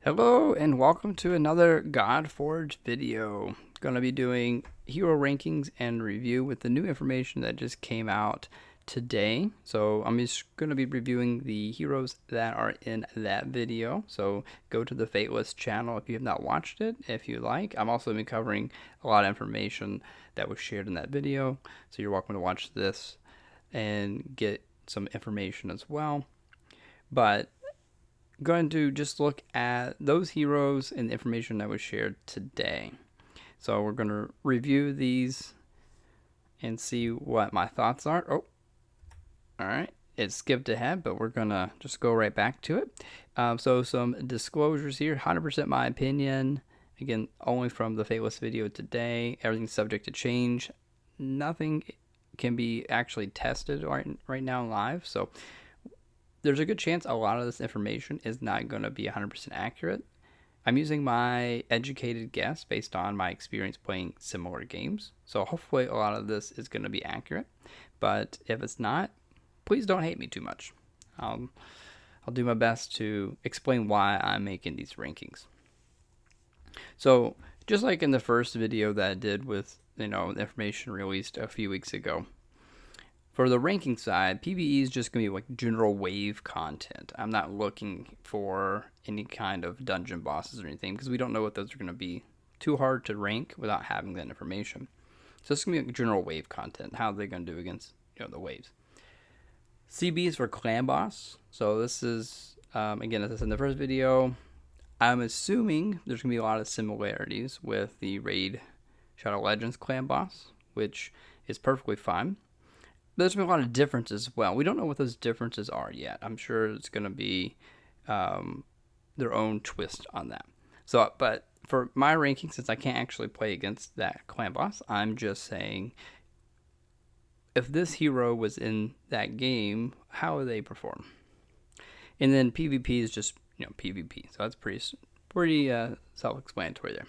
Hello and welcome to another GodForge video. Going to be doing hero rankings and review with the new information that just came out today. So I'm just going to be reviewing the heroes that are in that video. So go to the Fateless channel if you have not watched it, if you like. I'm also going to be covering a lot of information that was shared in that video. So you're welcome to watch this and get some information as well. But going to just look at those heroes and the information that was shared today. So we're going to review these and see what my thoughts are. Oh, all right. It skipped ahead, but we're going to just go right back to it. So some disclosures here, 100% my opinion. Again, only from the Fateless video today. Everything's subject to change. Nothing can be actually tested right now live. So there's a good chance a lot of this information is not going to be 100% accurate. I'm using my educated guess based on my experience playing similar games. So hopefully a lot of this is going to be accurate. But if it's not, please don't hate me too much. I'll do my best to explain why I'm making these rankings. So just like in the first video that I did with the information released a few weeks ago, for the ranking side, PvE is just going to be like general wave content. I'm not looking for any kind of dungeon bosses or anything because we don't know what those are going to be. Too hard to rank without having that information. So it's going to be like general wave content. How are they going to do against the waves? CB is for clan boss. So this is, again, as I said in the first video, I'm assuming there's going to be a lot of similarities with the Raid Shadow Legends clan boss, which is perfectly fine. There's been a lot of differences as well. We don't know what those differences are yet. I'm sure it's going to be their own twist on that. So, but for my ranking, since I can't actually play against that clan boss, I'm just saying if this hero was in that game, how would they perform? And then PvP is just PvP, so that's pretty self-explanatory there.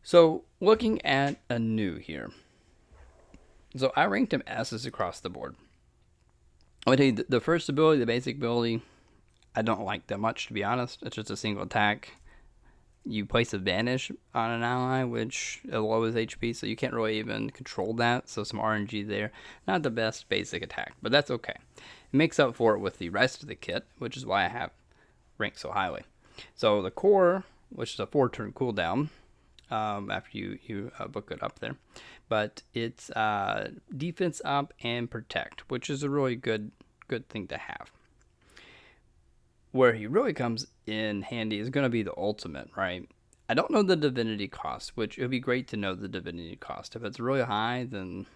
So looking at a new here. So I ranked him S's across the board. I would tell you the first ability, the basic ability, I don't like that much, to be honest. It's just a single attack. You place a Vanish on an ally, which lowers HP, so you can't really even control that. So some RNG there. Not the best basic attack, but that's okay. It makes up for it with the rest of the kit, which is why I have ranked so highly. So the core, which is a 4-turn cooldown, after you book it up there. But it's defense up and protect, which is a really good thing to have. Where he really comes in handy is going to be the ultimate, right? I don't know the divinity cost, which it would be great to know the divinity cost. If it's really high, then,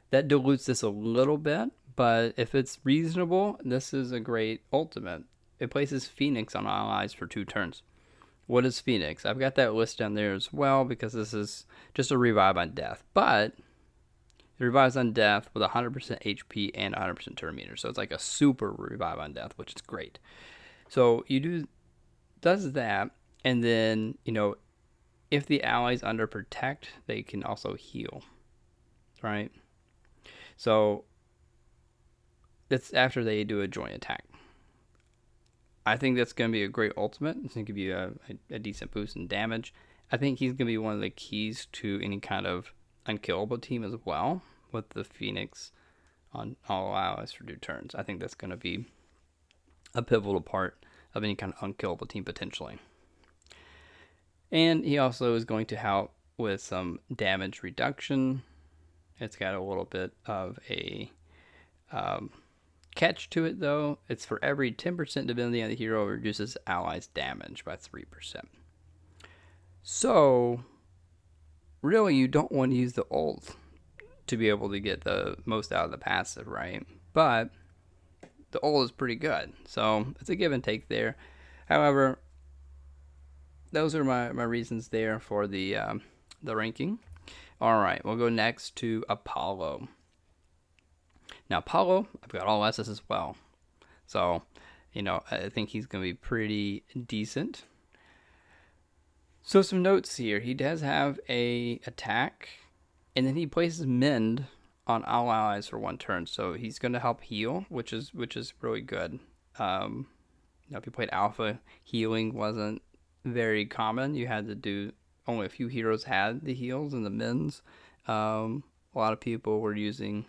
that dilutes this a little bit. But if it's reasonable, this is a great ultimate. It places Phoenix on allies for 2 turns. What is Phoenix? I've got that list down there as well because this is just a revive on death. But it revives on death with 100% HP and 100% turn meter. So it's like a super revive on death, which is great. So does that, and then, if the ally's under protect, they can also heal, right? So it's after they do a joint attack. I think that's going to be a great ultimate. It's going to give you a decent boost in damage. I think he's going to be one of the keys to any kind of unkillable team as well, with the Phoenix on all allies for 2 turns. I think that's going to be a pivotal part of any kind of unkillable team potentially. And he also is going to help with some damage reduction. It's got a little bit of a catch to it, though. It's for every 10% divinity on the hero reduces allies' damage by 3%. So, really, you don't want to use the ult to be able to get the most out of the passive, right? But the ult is pretty good, so it's a give and take there. However, those are my reasons there for the ranking. All right, we'll go next to Apollo. Now, Apollo, I've got all S's as well. So, I think he's going to be pretty decent. So, some notes here. He does have a attack, and then he places Mend on all allies for 1 turn. So, he's going to help heal, which is really good. if you played Alpha, healing wasn't very common. You had to do, only a few heroes had the heals and the mins. A lot of people were using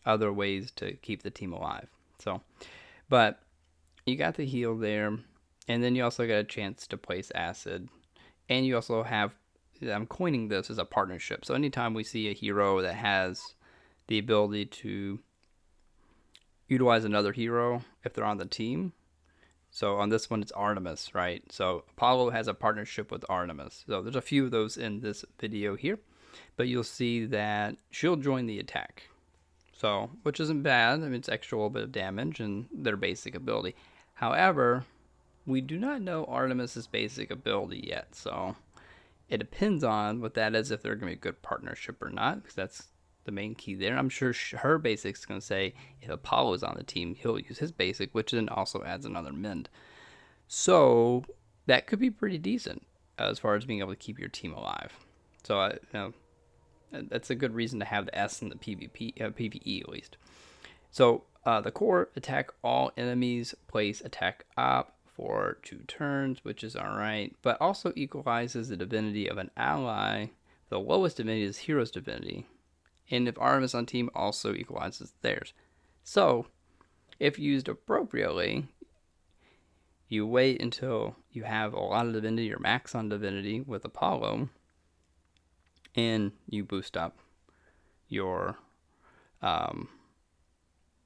other ways to keep the team alive. So, but you got the heal there, and then you also got a chance to place acid, and you also have, I'm coining this as a partnership. So anytime we see a hero that has the ability to utilize another hero if they're on the team. So on this one, it's Artemis, right? So Apollo has a partnership with Artemis. So there's a few of those in this video here, but you'll see that she'll join the attack. So, which isn't bad. I mean, it's extra little bit of damage and their basic ability. However, we do not know Artemis's basic ability yet. So it depends on what that is, if they're going to be a good partnership or not, because that's the main key there. I'm sure her basic is going to say if Apollo is on the team, he'll use his basic, which then also adds another mend. So that could be pretty decent as far as being able to keep your team alive. So that's a good reason to have the S in the PvE at least. So the core, attack all enemies, place attack up for 2 turns, which is alright, but also equalizes the divinity of an ally. The lowest divinity is hero's divinity, and if Artemis on team, also equalizes theirs. So if used appropriately, you wait until you have a lot of divinity or max on divinity with Apollo, and you boost up your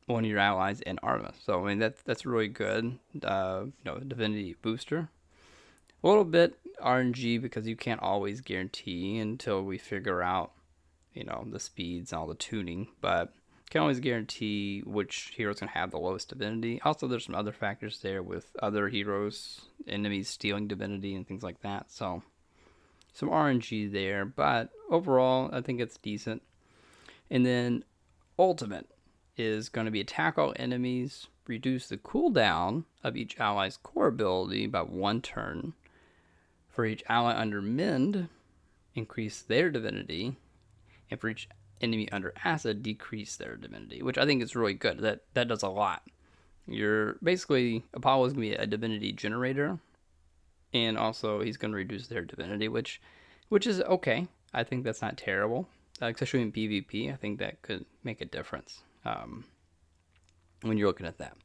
one of your allies in Artemis. So I mean that's really good. Divinity booster. A little bit RNG because you can't always guarantee until we figure out, the speeds and all the tuning, but can always guarantee which hero's gonna have the lowest divinity. Also, there's some other factors there with other heroes, enemies stealing divinity and things like that. So some RNG there, but overall, I think it's decent. And then ultimate is going to be attack all enemies, reduce the cooldown of each ally's core ability by 1 turn. For each ally under mend, increase their divinity, and for each enemy under acid, decrease their divinity, which I think is really good. That does a lot. You're basically, Apollo is going to be a divinity generator, and also he's going to reduce their divinity, which is okay. I think that's not terrible, especially in PvP. I think that could make a difference when you're looking at that.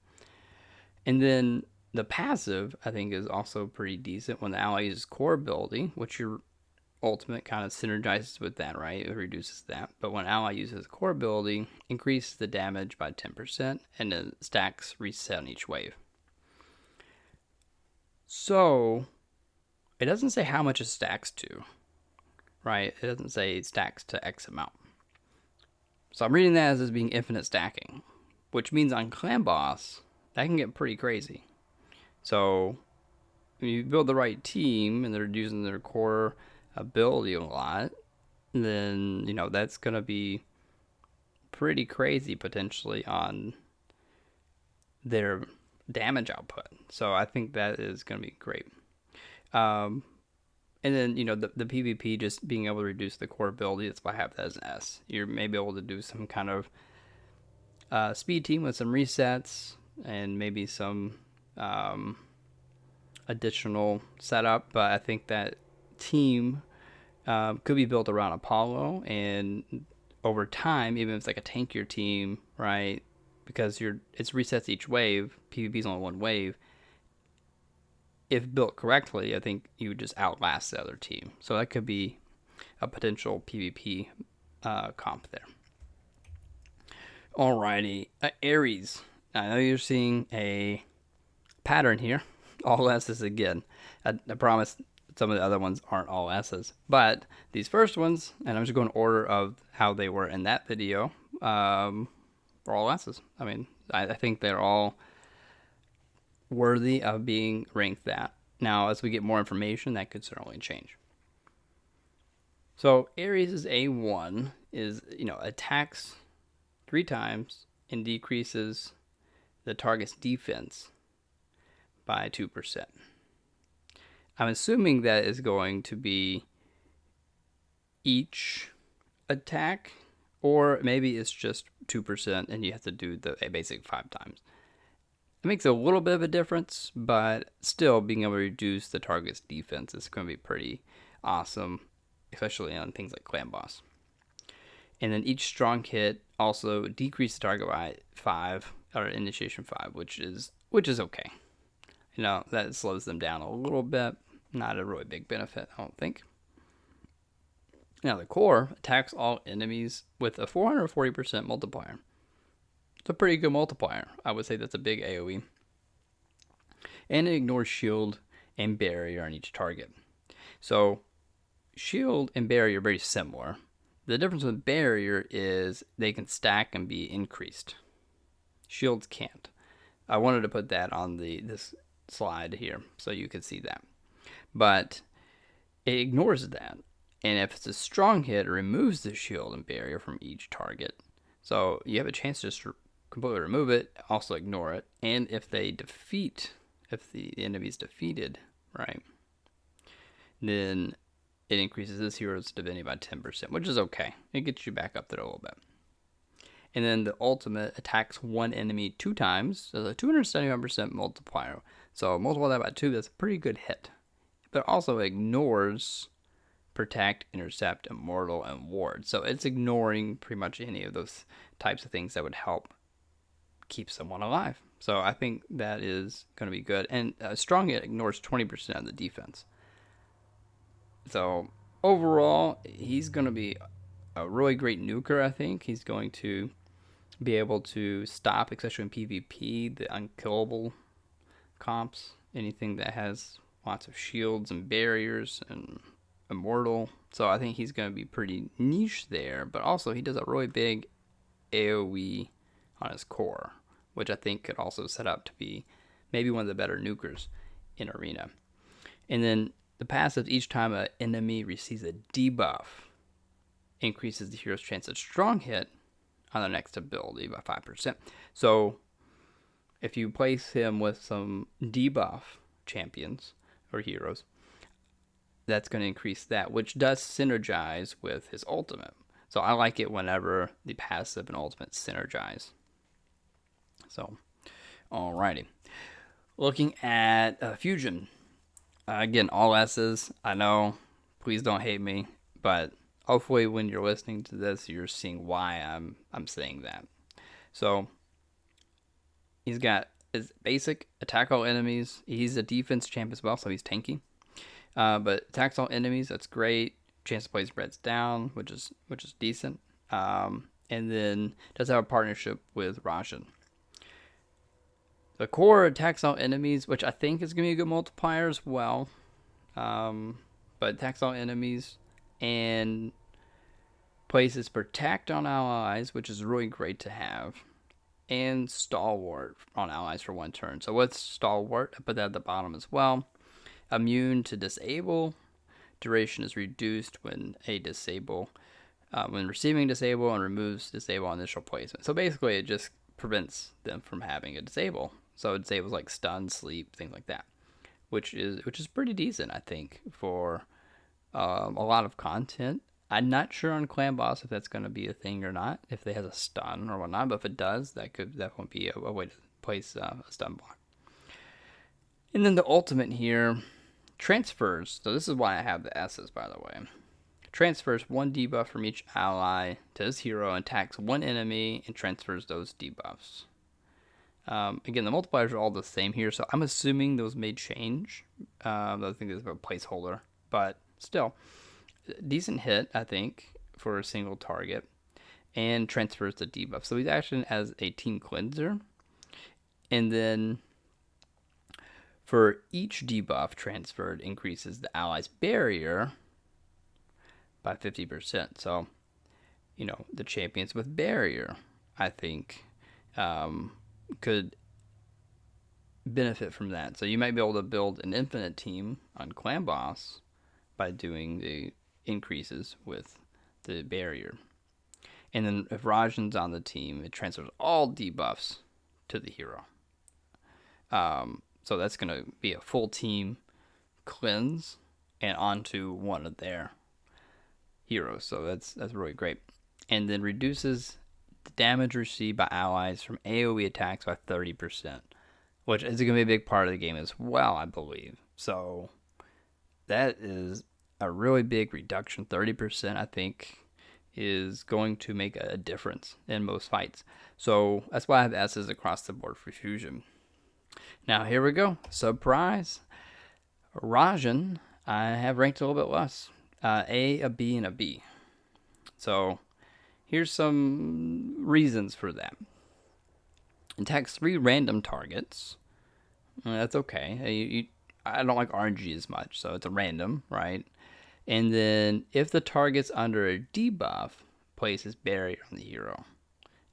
And then the passive, I think, is also pretty decent when the ally uses core ability, which your ultimate kind of synergizes with that, right? It reduces that. But when ally uses core ability, increases the damage by 10%, and the stacks reset on each wave. So it doesn't say how much it stacks to, right? It doesn't say it stacks to X amount. So I'm reading that as being infinite stacking, which means on Clan Boss, that can get pretty crazy. So when you build the right team and they're using their core ability a lot, then, that's going to be pretty crazy potentially on their damage output. So I think that is going to be great. And then, the PvP, just being able to reduce the core ability, that's why I have that as an S. You're maybe able to do some kind of speed team with some resets and maybe some additional setup. But I think that team could be built around Apollo, and over time, even if it's like a tankier team, right? Because it's resets each wave. PvP is only one wave. If built correctly, I think you would just outlast the other team. So that could be a potential PvP comp there. Alrighty, Ares. I know you're seeing a pattern here. All S's again. I promise some of the other ones aren't all S's. But these first ones, and I'm just going in order of how they were in that video, are all S's. I mean, I think they're all worthy of being ranked that. Now, as we get more information, that could certainly change. So Ares' A1 is, attacks 3 times and decreases the target's defense by 2%. I'm assuming that is going to be each attack, or maybe it's just 2% and you have to do the basic 5 times. It makes a little bit of a difference, but still being able to reduce the target's defense is going to be pretty awesome, especially on things like Clan Boss. And then each strong hit also decreases the target by 5, or initiation 5, which is okay. That slows them down a little bit. Not a really big benefit, I don't think. Now the core attacks all enemies with a 440% multiplier. It's a pretty good multiplier. I would say that's a big AoE. And it ignores shield and barrier on each target. So shield and barrier are very similar. The difference with barrier is they can stack and be increased. Shields can't. I wanted to put that on this slide here so you could see that. But it ignores that. And if it's a strong hit, it removes the shield and barrier from each target. So you have a chance to just completely remove it, also ignore it. And if the enemy is defeated, right, then it increases this hero's divinity by 10%, which is okay. It gets you back up there a little bit. And then the ultimate attacks one enemy 2 times, so a 271% multiplier. So multiply that by 2, that's a pretty good hit. But also ignores protect, intercept, immortal, and ward. So it's ignoring pretty much any of those types of things that would help keep someone alive. So I think that is going to be good. And strong hit ignores 20% of the defense. So overall, he's going to be a really great nuker, I think. He's going to be able to stop, especially in PvP, the unkillable comps. Anything that has lots of shields and barriers and immortal. So I think he's going to be pretty niche there. But also, he does a really big AoE on his core, which I think could also set up to be maybe one of the better nukers in Arena. And then the passive, each time an enemy receives a debuff, increases the hero's chance of strong hit on the next ability by 5%. So if you place him with some debuff champions or heroes, that's going to increase that, which does synergize with his ultimate. So I like it whenever the passive and ultimate synergize. So, alrighty. Looking at Fujin. Again, all S's. I know. Please don't hate me. But hopefully when you're listening to this, you're seeing why I'm saying that. So, he's got his basic attack all enemies. He's a defense champ as well, so he's tanky. But attacks all enemies, that's great. Chance to play spreads down, which is decent. And then does have a partnership with Raijin. The core attacks all enemies, which I think is going to be a good multiplier as well. But attacks all enemies and places protect on allies, which is really great to have. And stalwart on allies for 1 turn. So with stalwart, I put that at the bottom as well. Immune to disable. Duration is reduced when when receiving disable, and removes disable on initial placement. So basically, it just prevents them from having a disable. So it disables like stun, sleep, things like that, which is pretty decent, I think, for a lot of content. I'm not sure on Clan Boss if that's going to be a thing or not, if it has a stun or whatnot. But if it does, that could definitely be a way to place a stun block. And then the ultimate here transfers. So this is why I have the S's, by the way. Transfers 1 debuff from each ally to his hero, and attacks 1 enemy and transfers those debuffs. Again, the multipliers are all the same here, so I'm assuming those may change. I think there's a placeholder, but still, decent hit, I think, for a single target, and transfers the debuff. So he's acting as a team cleanser, and then for each debuff transferred, increases the ally's barrier by 50%. So, the champions with barrier, I think, could benefit from that. So you might be able to build an infinite team on Clan Boss by doing the increases with the barrier. And then if Raijin's on the team, it transfers all debuffs to the hero. So that's going to be a full team cleanse and onto one of their heroes. So that's really great. And then reduces the damage received by allies from AoE attacks by 30%. which is going to be a big part of the game as well, I believe. So that is a really big reduction. 30%, I think, is going to make a difference in most fights. So that's why I have S's across the board for Fujin. Now here we go. Surprise. Raijin, I have ranked a little bit less. A B, and a B. So here's some reasons for that. Attacks 3 random targets. That's okay. I don't like RNG as much, so it's a random, right? And then if the target's under a debuff, places barrier on the hero.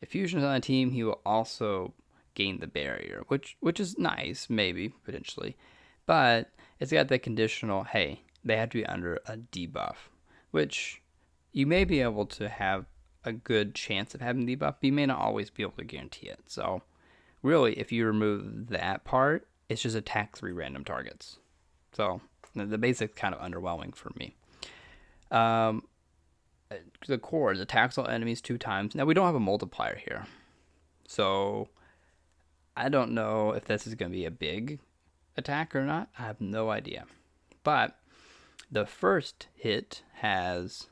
If Fusion's on a team, he will also gain the barrier, which is nice, maybe, potentially. But it's got the conditional, hey, they have to be under a debuff, which you may be able to have a good chance of having debuff, but you may not always be able to guarantee it. So really, if you remove that part, it's just attack 3 random targets. So the basic's kind of underwhelming for me. The core attacks all enemies 2 times. Now we don't have a multiplier here, so I don't know if this is going to be a big attack or not. I have no idea. But the first hit has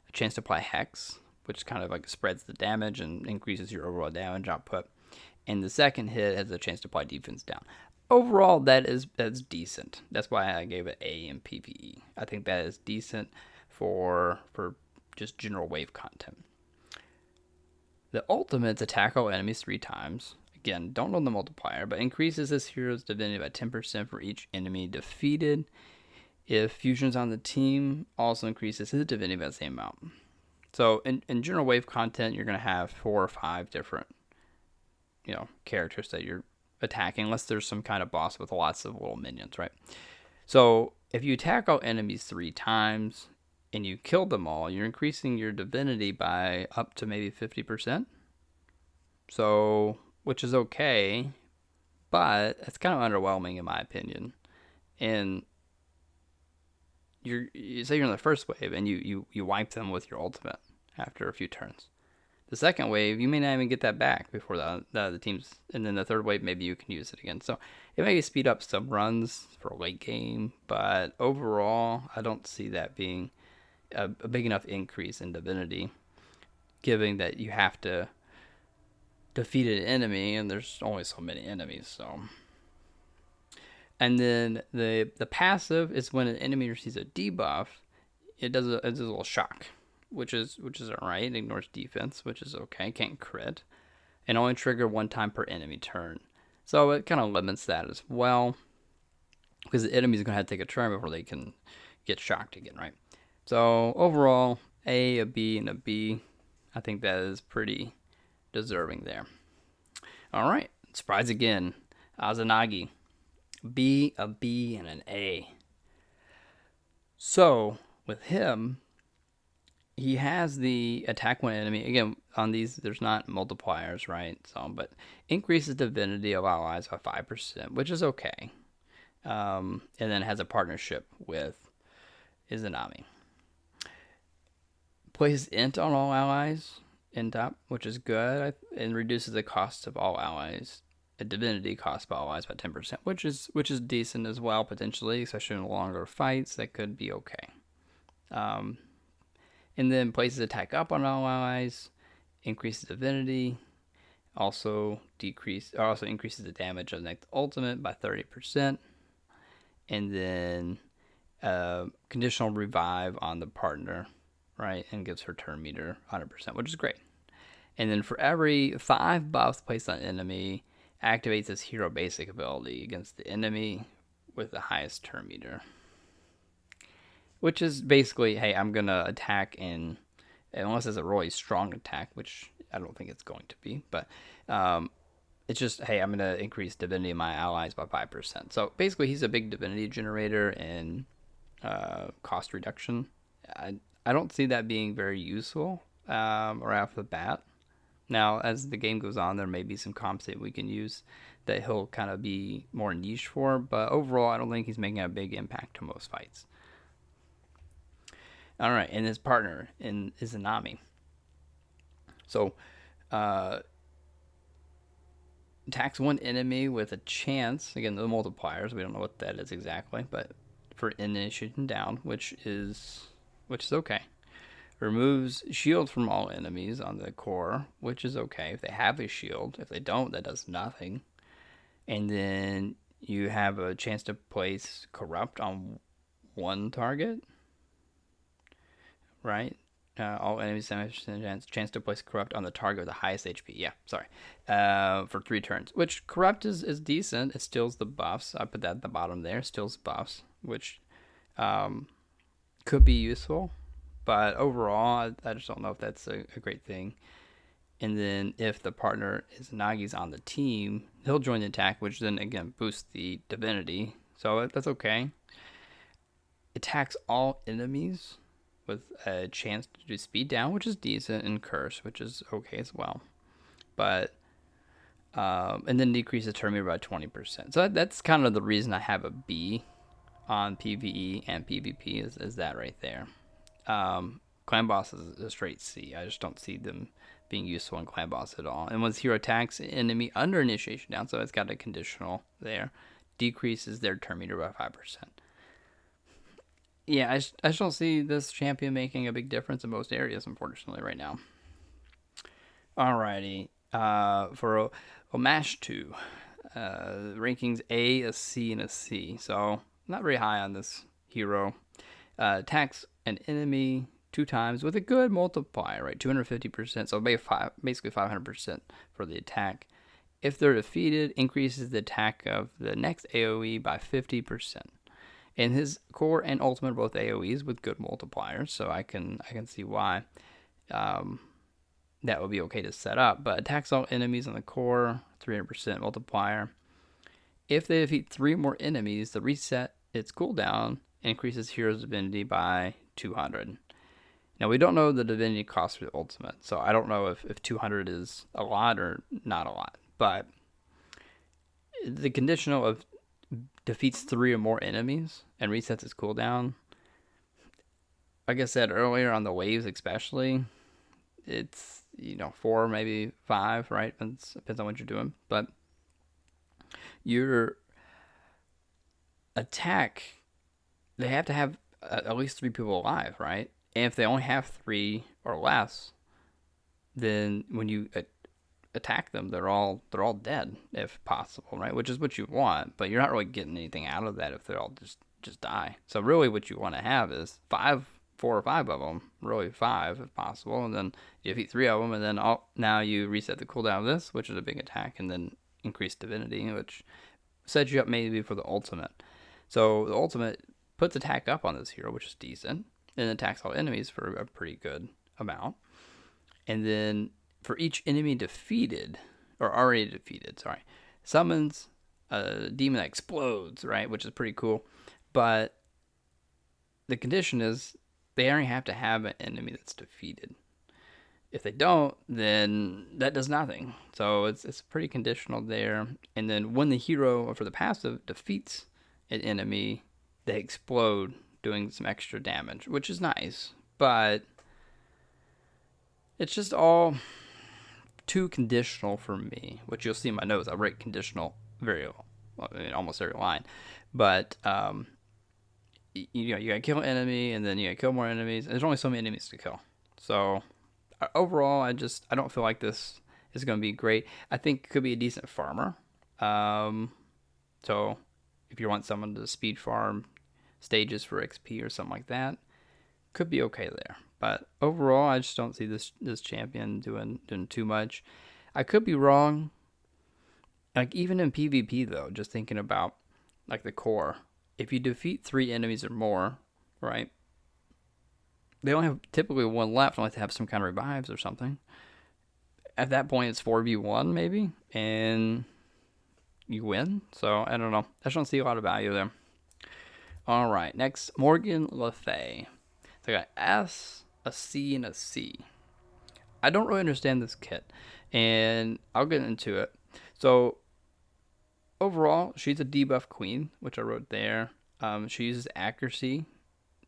a chance to apply Hex, which kind of like spreads the damage and increases your overall damage output. And the second hit has a chance to apply defense down. Overall, that's decent. That's why I gave it A in PvE. I think that is decent for just general wave content. The ultimates attack all enemies 3 times. Again, don't know the multiplier, but increases this hero's divinity by 10% for each enemy defeated. If Fusion's on the team, also increases his divinity by the same amount. So in general wave content, you're going to have 4 or 5 different, characters that you're attacking, unless there's some kind of boss with lots of little minions, right? So if you attack all enemies 3 times and you kill them all, you're increasing your divinity by up to maybe 50%. So, which is okay, but it's kind of underwhelming in my opinion. And you say you're in the first wave and you wipe them with your ultimate after a few turns. The second wave, you may not even get that back before the teams, and then the third wave, maybe you can use it again. So it may speed up some runs for late game, but overall, I don't see that being a big enough increase in divinity, given that you have to defeat an enemy, and there's only so many enemies. So, and then the passive is when an enemy receives a debuff, it does a little shock, which is alright. It ignores defense, which is okay. Can't crit, and only trigger 1 time per enemy turn. So it kind of limits that as well, because the enemy's gonna have to take a turn before they can get shocked again, right? So overall, a B, and a B. I think that is pretty deserving there. All right, surprise again. Izanagi, B, a B, and an A. So with him, he has the attack 1 enemy. Again, on these, there's not multipliers, right? So, but increases divinity of allies by 5%, which is okay. And then has a partnership with Izanami. Places int on all allies in top, which is good, and reduces the cost of all allies, a divinity cost of all allies by 10%, which is decent as well potentially, especially in longer fights. That could be okay. And then places attack up on all allies, increases divinity, also increases the damage of the next ultimate by 30%, and then conditional revive on the partner, right, and gives her turn meter 100%, which is great. And then for every 5 buffs placed on enemy, activates this hero basic ability against the enemy with the highest turn meter. Which is basically, hey, I'm going to attack unless it's a really strong attack, which I don't think it's going to be, but it's just, hey, I'm going to increase divinity of my allies by 5%. So basically, he's a big divinity generator and cost reduction. I don't see that being very useful right off the bat. Now, as the game goes on, there may be some comps that we can use that he'll kind of be more niche for, but overall, I don't think he's making a big impact to most fights. All right, and his partner in Izanami. So, attacks one enemy with a chance. Again, the multipliers. We don't know what that is exactly, but for initiation down, which is okay. Removes shield from all enemies on the core, which is okay if they have a shield. If they don't, that does nothing. And then you have a chance to place corrupt on one target, right? All enemies have a chance to place corrupt on the target with the highest HP. Yeah, sorry. For 3 turns, which corrupt is decent. It steals the buffs. I put that at the bottom there. Steals buffs, which could be useful. But overall, I just don't know if that's a great thing. And then if the partner Izanagi's on the team, he'll join the attack, which then again boosts the divinity. So that's okay. Attacks all enemies with a chance to do speed down, which is decent, and curse, which is okay as well. But and then decreases turn meter by 20%. So that's kind of the reason I have a B on PvE and PvP is that right there. Clan boss is a straight C. I just don't see them being useful in clan boss at all. And once hero attacks enemy under initiation down, so it's got a conditional there, decreases their turn meter by 5%. Yeah, I just don't see this champion making a big difference in most areas, unfortunately, right now. Alrighty. For Lamashtu, rankings A, C, and a C. So not very high on this hero. Attacks an enemy 2 times with a good multiplier, right? 250%. So basically 500% for the attack. If they're defeated, increases the attack of the next AoE by 50%. And his core and ultimate are both AoEs with good multipliers, so I can see why that would be okay to set up. But attacks all enemies on the core, 300% multiplier. If they defeat 3 more enemies, the reset its cooldown increases hero's divinity by 200. Now we don't know the divinity cost for the ultimate, so I don't know if 200 is a lot or not a lot. But the conditional of defeats 3 or more enemies and resets its cooldown. Like I said earlier, on the waves especially, it's 4, maybe 5, right? Depends on what you're doing. But your attack, they have to have at least 3 people alive, right? And if they only have 3 or less, then when you attack them, they're all dead if possible, right? Which is what you want, but you're not really getting anything out of that if they all just die. So really what you want to have is 4 or 5 of them, really 5 if possible, and then you defeat 3 of them, and then now you reset the cooldown of this, which is a big attack, and then increase divinity, which sets you up maybe for the ultimate. So the ultimate puts attack up on this hero, which is decent, and attacks all enemies for a pretty good amount. And then for each enemy defeated, or already defeated, summons a demon that explodes, right? Which is pretty cool. But the condition is they only have to have an enemy that's defeated. If they don't, then that does nothing. So it's pretty conditional there. And then when the hero, for the passive, defeats an enemy, they explode, doing some extra damage, which is nice. But it's just all too conditional for me, which you'll see in my notes. I rate conditional almost every line. But you gotta kill an enemy, and then you gotta kill more enemies. And there's only so many enemies to kill. So overall, I don't feel like this is gonna be great. I think it could be a decent farmer. So if you want someone to speed farm stages for XP or something like that, could be okay there. But overall, I just don't see this champion doing too much. I could be wrong. Like even in PvP though, just thinking about like the core, if you defeat 3 enemies or more, right? They only have typically 1 left unless they have some kind of revives or something. At that point, it's 4v1 maybe, and you win. So I don't know. I just don't see a lot of value there. All right, next, Morgan Le Fay. So I got S, a C, and a C. I don't really understand this kit, and I'll get into it. So overall, she's a debuff queen, which I wrote there. She uses accuracy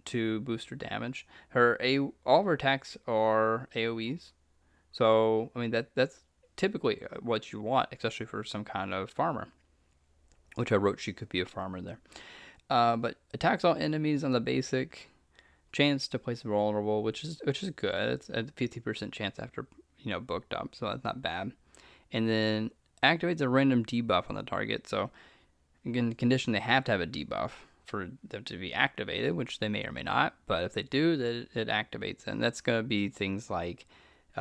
to boost her damage. All of her attacks are AoEs. So I mean that's typically what you want, especially for some kind of farmer, which I wrote she could be a farmer there. But attacks all enemies on the basic, chance to place vulnerable, which is good. It's a 50% chance after booked up, so that's not bad. And then activates a random debuff on the target. So again, the condition they have to have a debuff for them to be activated, which they may or may not. But if they do, then it activates, and that's going to be things like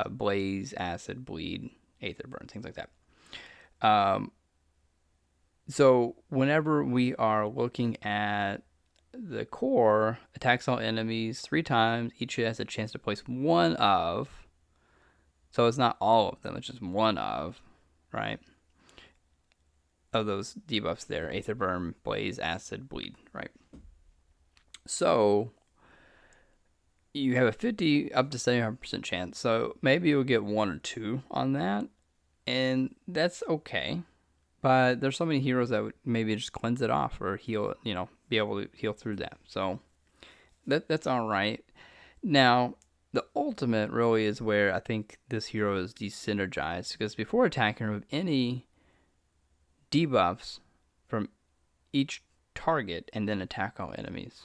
blaze, acid, bleed, aether burn, things like that. So whenever we are looking at the core, attacks all enemies 3 times. Each has a chance to place one of. So it's not all of them. It's just one of, right? Of those debuffs there. Aether burn, blaze, acid, bleed, right? So you have a 50 up to 75% chance. So maybe you'll get 1 or 2 on that. And that's okay. But there's so many heroes that would maybe just cleanse it off or heal, be able to heal through that. So that's all right. Now, the ultimate really is where I think this hero is desynergized, because before attacking, remove any debuffs from each target and then attack all enemies.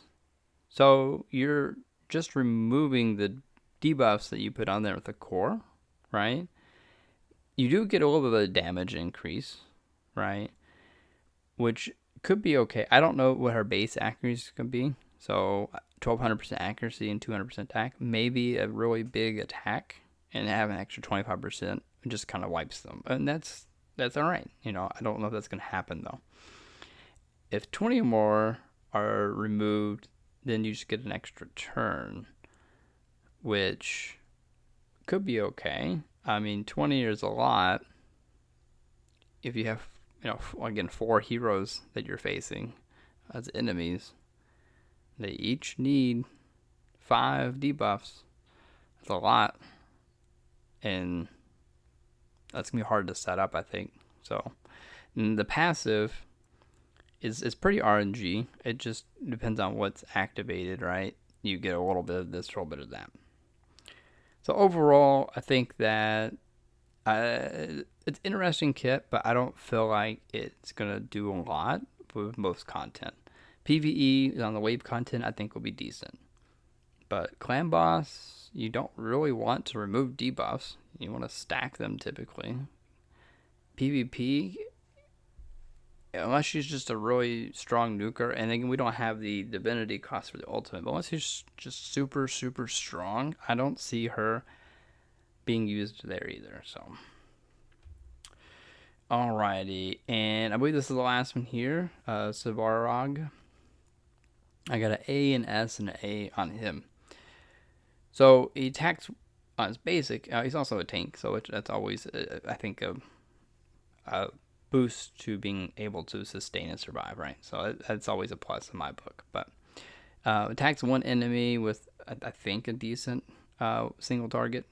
So you're just removing the debuffs that you put on there with the core, right? You do get a little bit of a damage increase, right? Which could be okay. I don't know what her base accuracy is going to be. So 1200% accuracy and 200% attack. Maybe a really big attack and have an extra 25% just kind of wipes them. And that's all right. I don't know if that's going to happen though. If 20 or more are removed, then you just get an extra turn, which could be okay. I mean, 20 is a lot. If you have, again, 4 heroes that you're facing as enemies, they each need 5 debuffs. That's a lot. And that's going to be hard to set up, I think. So, and the passive is pretty RNG. It just depends on what's activated, right? You get a little bit of this, a little bit of that. So overall, I think that it's an interesting kit, but I don't feel like it's going to do a lot with most content. PvE on the wave content, I think, will be decent. But clan boss, you don't really want to remove debuffs. You want to stack them typically. PvP, unless she's just a really strong nuker, and again, we don't have the divinity cost for the ultimate, but unless she's just super, super strong, I don't see her being used there either. So, alrighty, and I believe this is the last one here, Svarog. I got an A, an S, and an A on him. So he attacks on his basic. He's also a tank, so that's always, I think, a boost to being able to sustain and survive, right? So that's always a plus in my book. But attacks one enemy with, I think, a decent single target,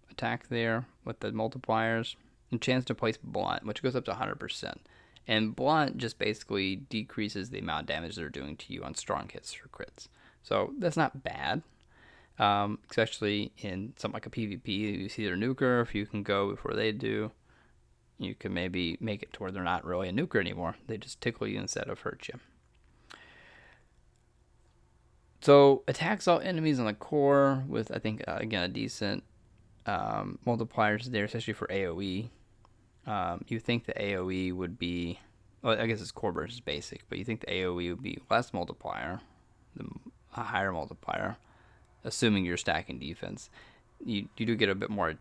attack there with the multipliers, and chance to place blunt, which goes up to 100%. And blunt just basically decreases the amount of damage they're doing to you on strong hits or crits. So that's not bad, especially in something like a PvP. You see their nuker, if you can go before they do, you can maybe make it to where they're not really a nuker anymore. They just tickle you instead of hurt you. So attacks all enemies on the core with, I think, again, a decent multipliers there, especially for AoE. You think the AoE would be, well, I guess it's core versus basic, but you think the AoE would be less multiplier, a higher multiplier, assuming you're stacking defense. You do get a bit more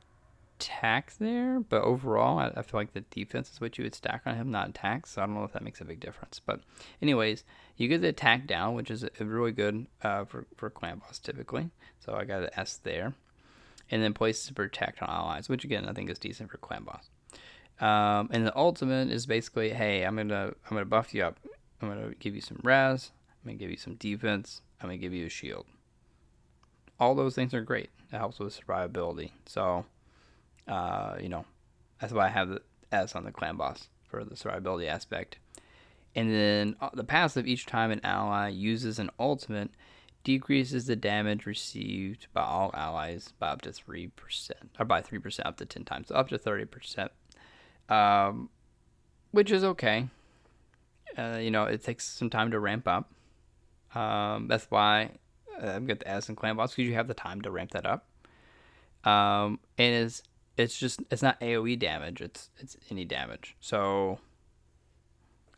attack there, but overall, I feel like the defense is what you would stack on him, not attack, so I don't know if that makes a big difference. But anyways, you get the attack down, which is really good for clan boss typically, so I got an S there. And then places to protect on allies, which again, I think is decent for clan boss. And the ultimate is basically, hey, I'm gonna buff you up. I'm gonna give you some res. I'm gonna give you some defense. I'm gonna give you a shield. All those things are great. It helps with survivability. So, that's why I have the S on the clan boss for the survivability aspect. And then the passive, each time an ally uses an ultimate, decreases the damage received by all allies by up to 3%, or by 3% up to 10 times, so up to 30%, which is okay. It takes some time to ramp up. That's why I'm going to add some clan boss, because you have the time to ramp that up. And it's not AoE damage, it's any damage. So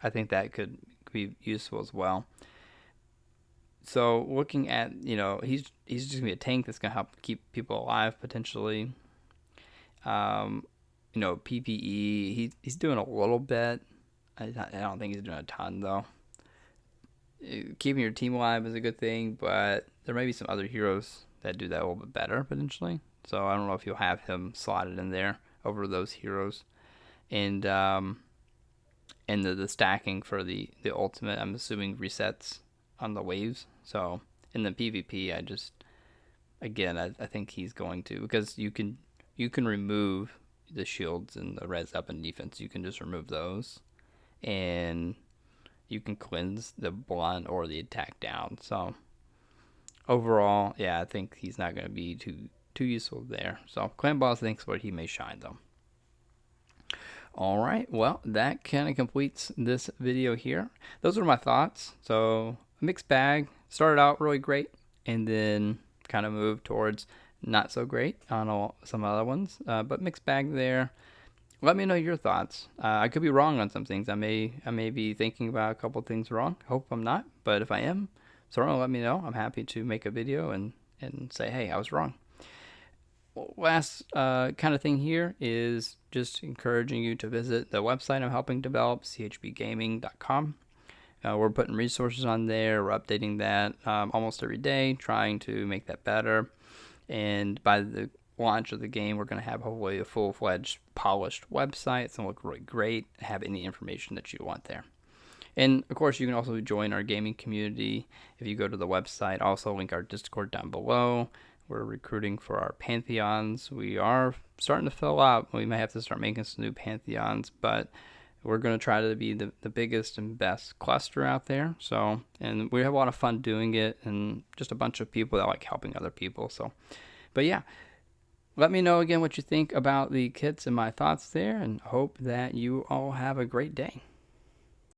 I think that could be useful as well. So looking at, he's just gonna be a tank that's gonna help keep people alive potentially. PPE, he's doing a little bit. I don't think he's doing a ton though. Keeping your team alive is a good thing, but there may be some other heroes that do that a little bit better potentially. So I don't know if you'll have him slotted in there over those heroes. And the stacking for the ultimate, I'm assuming, resets on the waves. So in the PvP, I think he's going to, because you can remove the shields and the res up and defense. You can just remove those, and you can cleanse the blunt or the attack down. So overall, yeah, I think he's not going to be too useful there. So clan boss thinks where he may shine though. All right, well, that kind of completes this video here. Those are my thoughts. So a mixed bag. Started out really great, and then kind of moved towards not so great on some other ones, but mixed bag there. Let me know your thoughts. I could be wrong on some things. I may be thinking about a couple things wrong. Hope I'm not, but if I am, certainly let me know. I'm happy to make a video and say, hey, I was wrong. Last kind of thing here is just encouraging you to visit the website I'm helping develop, chbgaming.com. We're putting resources on there. We're updating that almost every day, trying to make that better. And by the launch of the game, we're going to have hopefully a full-fledged, polished website. It's going to look really great, have any information that you want there. And of course, you can also join our gaming community if you go to the website. Also link our Discord down below. We're recruiting for our Pantheons. We are starting to fill out. We may have to start making some new Pantheons, but we're going to try to be the biggest and best cluster out there. So, and we have a lot of fun doing it, and just a bunch of people that like helping other people. So, but yeah, let me know again what you think about the kits and my thoughts there, and hope that you all have a great day.